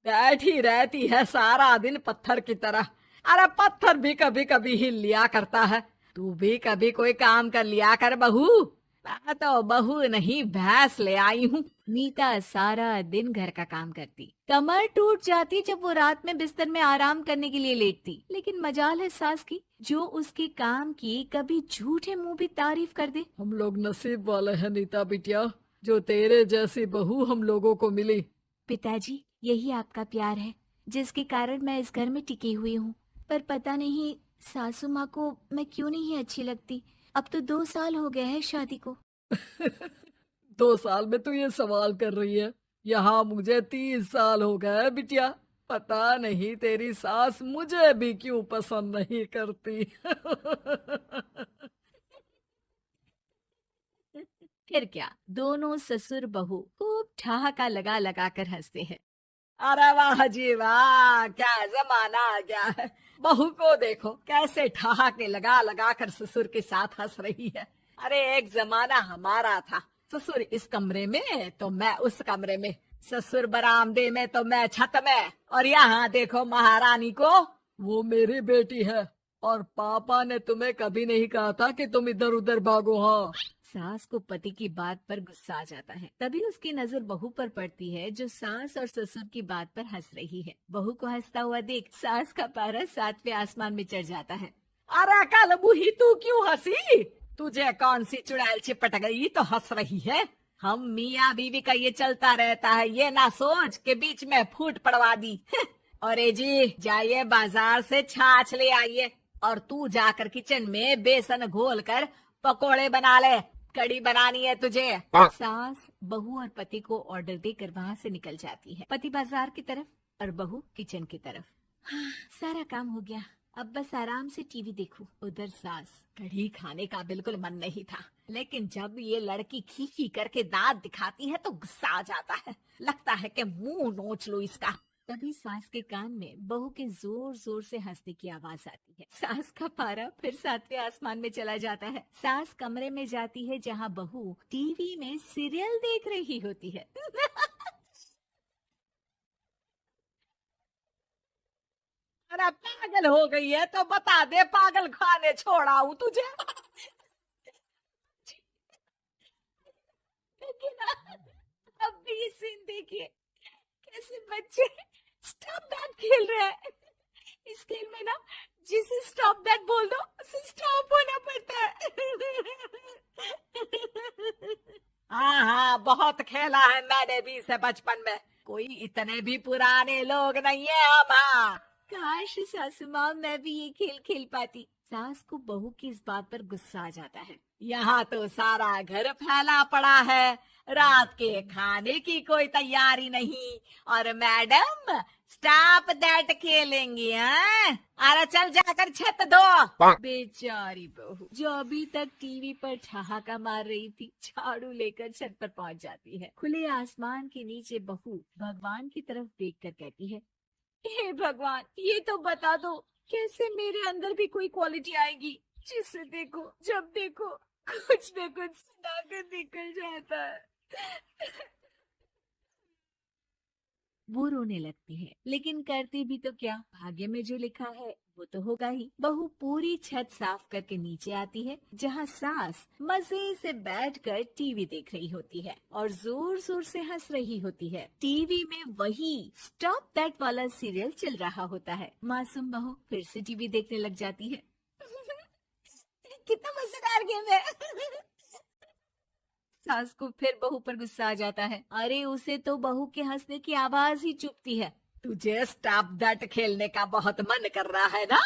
बैठी रहती है सारा दिन पत्थर की तरह। अरे पत्थर भी कभी कभी हिल लिया करता है। तू भी कभी कोई काम कर लिया कर बहू। मैं तो बहू नहीं भैंस ले आई हूँ। मीता सारा दिन घर का काम करती, कमर टूट जाती जब वो रात में बिस्तर में आराम करने के लिए लेटती। लेकिन मजाल है सास की, जो उसके काम की कभी झूठे मुंह भी तारीफ कर दे। हम लोग नसीब वाले हैं नीता बिटिया, जो तेरे जैसी बहू हम लोगों को मिली। पिताजी, यही आपका प्यार है जिसके कारण मैं इस घर में टिकी हुई हूँ। पर पता नहीं सासू माँ को मैं क्यों नहीं अच्छी लगती। अब तो 2 साल हो गए हैं शादी को। 2 साल में तू ये सवाल कर रही है? यहाँ मुझे 30 साल हो गए बिटिया। पता नहीं तेरी सास मुझे भी क्यों पसंद नहीं करती। फिर क्या, दोनों ससुर बहू खूब ठहाका लगा लगा कर हंसते हैं। अरे वाह जी वाह, क्या जमाना आ गया है। बहू को देखो कैसे ठहाके लगा लगा कर ससुर के साथ हंस रही है। अरे एक जमाना हमारा था, ससुर इस कमरे में तो मैं उस कमरे में, ससुर बरामदे में तो मैं छत में। और यहाँ देखो महारानी को, वो मेरी बेटी है। और पापा ने तुम्हें कभी नहीं कहा था कि तुम इधर उधर भागो। हाँ, सास को पति की बात पर गुस्सा आ जाता है। तभी उसकी नजर बहू पर पड़ती है, जो सास और ससुर की बात पर हंस रही है। बहू को हंसता हुआ देख सास का पारा 7वें आसमान में चढ़ जाता है। अरे कल मुही तू क्यों हंसी? तुझे कौन सी चुड़ैल चिपट गई तो हंस रही है? हम मियाँ बीवी का ये चलता रहता है, ये ना सोच के बीच में फूट पड़वा दी। और जी जाइए बाजार से छाछ ले आइए, और तू जाकर किचन में बेसन घोल कर पकोड़े बना ले। कड़ी बनानी है तुझे। सास बहू और पति को ऑर्डर देकर वहाँ से निकल जाती है। पति बाजार की तरफ और बहू किचन की तरफ। हाँ, सारा काम हो गया, अब बस आराम से टीवी देखूं। उधर सास, कढ़ी खाने का बिल्कुल मन नहीं था, लेकिन जब ये लड़की खींची करके दांत दिखाती है तो गुस्सा आ जाता है। लगता है कि मुंह नोच लूं इसका। तभी सास के कान में बहू के जोर जोर से हंसने की आवाज आती है। सास का पारा फिर 7वें आसमान में चला जाता है। सास कमरे में जाती है जहाँ बहू टीवी में सीरियल देख रही होती है। अरे पागल हो गई है तो बता दे, पागल खाने छोड़ाऊं तुझे? लेकिन अब भी ये सीन देखिए, कैसे बच्चे स्टॉप दैट खेल रहे हैं। इस खेल में ना जिसे स्टॉप दैट बोल दो उसे स्टॉप होना पड़ता है। हाँ हाँ, बहुत खेला है मैंने भी इसे बचपन में। कोई इतने भी पुराने लोग नहीं है हम। हाँ, काश सासू माँ मैं भी ये खेल खेल पाती। सास को बहू की इस बात पर गुस्सा आ जाता है। यहाँ तो सारा घर फैला पड़ा है, रात के खाने की कोई तैयारी नहीं, और मैडम स्टॉप दैट खेलेंगी। हाँ, अरे चल जाकर छत धो। बेचारी बहू जो अभी तक टीवी पर ठहाका मार रही थी, झाड़ू लेकर छत पर पहुंच जाती है। खुले आसमान के नीचे बहू भगवान की तरफ देखकर कहती है, हे भगवान, ये तो बता दो कैसे मेरे अंदर भी कोई क्वालिटी आएगी जिसे देखो जब देखो कुछ न कुछ सुनाकर निकल जाता है। वो रोने लगती है, लेकिन करती भी तो क्या, भाग्य में जो लिखा है वो तो होगा ही। बहू पूरी छत साफ करके नीचे आती है, जहाँ सास मजे से बैठकर टीवी देख रही होती है और जोर जोर से हंस रही होती है। टीवी में वही स्टॉप दैट वाला सीरियल चल रहा होता है। मासूम बहू फिर से टीवी देखने लग जाती है। कितना मजेदार गेम है। सास को फिर बहू पर गुस्सा आ जाता है। अरे उसे तो बहू के हंसने की आवाज ही चुभती है। तुझे स्टॉप दैट खेलने का बहुत मन कर रहा है ना?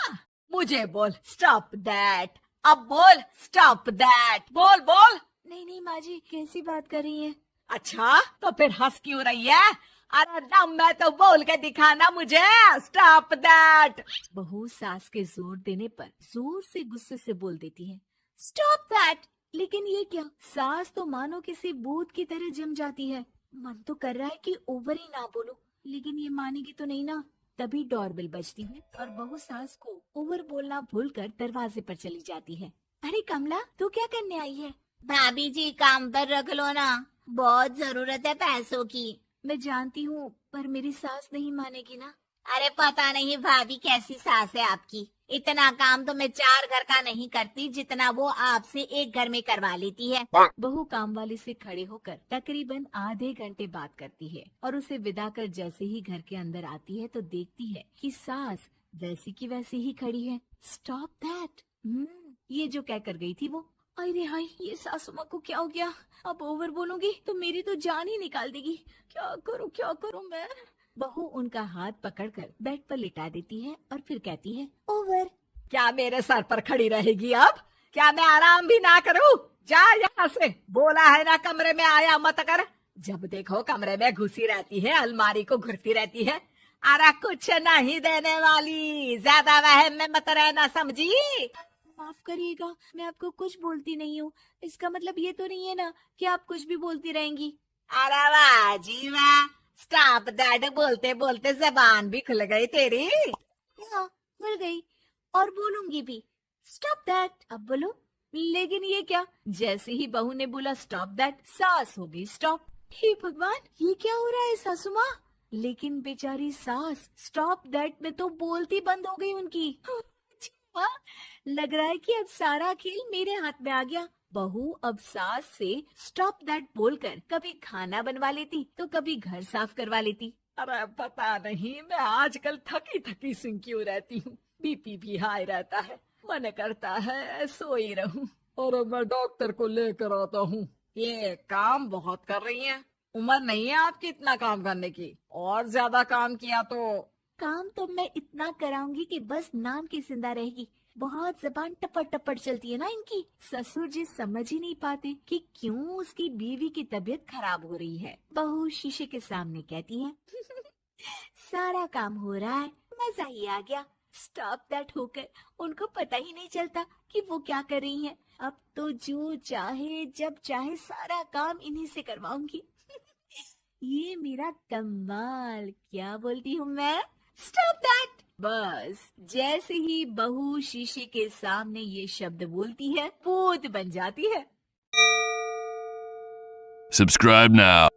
मुझे बोल स्टॉप दैट। अब बोल स्टॉप दैट, बोल बोल। नहीं नहीं माँ जी, कैसी बात कर रही है? अच्छा तो फिर हंस क्यों रही है? अरे दम में तो बोल के दिखाना मुझे स्टॉप दैट। बहू सास के जोर देने पर जोर से गुस्से से बोल देती है, स्टॉप दैट। लेकिन ये क्या, सास तो मानो किसी भूत की तरह जम जाती है। मन तो कर रहा है कि ओवर ही ना बोलो, लेकिन ये मानेगी तो नहीं ना। तभी डोरबेल बजती है और बहू सास को ओवर बोलना भूलकर दरवाजे पर चली जाती है। अरे कमला, तू क्या करने आई है? भाभी जी काम पर रख लो ना, बहुत जरूरत है पैसों की। मैं जानती हूँ, पर मेरी सास नहीं मानेगी ना। अरे पता नहीं भाभी कैसी सास है आपकी। इतना काम तो मैं 4 घर का नहीं करती जितना वो आपसे एक घर में करवा लेती है। बहू काम वाली से खड़े होकर तकरीबन आधे घंटे बात करती है और उसे विदा कर जैसे ही घर के अंदर आती है तो देखती है कि सास वैसी की वैसी ही खड़ी है। Stop that. ये जो कह कर गई थी वो। अरे हाय, ये सासू माँ को क्या हो गया? अब ओवर बोलूंगी तो मेरी तो जान ही निकाल देगी। क्या करूँ मैं? बहू उनका हाथ पकड़कर बेड पर लिटा देती है और फिर कहती है, ओवर। क्या मेरे सर पर खड़ी रहेगी अब? क्या मैं आराम भी ना करूं? जा यहाँ से। बोला है ना कमरे में आया मत कर। जब देखो कमरे में घुसी रहती है, अलमारी को घुरती रहती है। अरे कुछ नहीं देने वाली, ज्यादा वहम में मत रहना, समझी? माफ करिएगा, मैं आपको कुछ बोलती नहीं हूँ। इसका मतलब ये तो नहीं है ना कि आप कुछ भी बोलती रहेंगी। अरे वाह जी वाह, स्टॉप दैट बोलते बोलते जबान भी खुल गई तेरी। हाँ, खुल गई और बोलूंगी भी। Stop that. अब बोलो। लेकिन ये क्या? जैसे ही बहू ने बोला स्टॉप दैट, सास हो गई स्टॉप। हे भगवान, ये क्या हो रहा है सासू माँ? लेकिन बेचारी सास स्टॉप दैट में तो बोलती बंद हो गई उनकी। लग रहा है कि अब सारा खेल मेरे हाथ में आ गया। बहू अब सास से स्टॉप दैट बोलकर कभी खाना बनवा लेती तो कभी घर साफ करवा लेती। अरे पता नहीं, मैं आजकल थकी थकी सी क्यों रहती हूँ। बीपी भी हाई रहता है, मन करता है सोई रहूं। और मैं डॉक्टर को लेकर आता हूँ। ये काम बहुत कर रही हैं। उम्र नहीं है आपकी इतना काम करने की, और ज्यादा काम किया तो। काम तो मैं इतना कराऊंगी कि बस नाम की जिंदा रहेगी। बहुत जबान टपट टपट चलती है ना इनकी। ससुर जी समझ ही नहीं पाते कि क्यों उसकी बीवी की तबीयत खराब हो रही है। बहू शीशे के सामने कहती है, सारा काम हो रहा है, मजा ही आ गया। स्टॉप दैट होकर उनको पता ही नहीं चलता कि वो क्या कर रही हैं। अब तो जो चाहे जब चाहे सारा काम इन्हीं से करवाऊंगी। ये मेरा कमाल। क्या बोलती हूँ मैं? Stop that. बस जैसे ही बहू शीशे के सामने ये शब्द बोलती है, भूत बन जाती है। Subscribe now.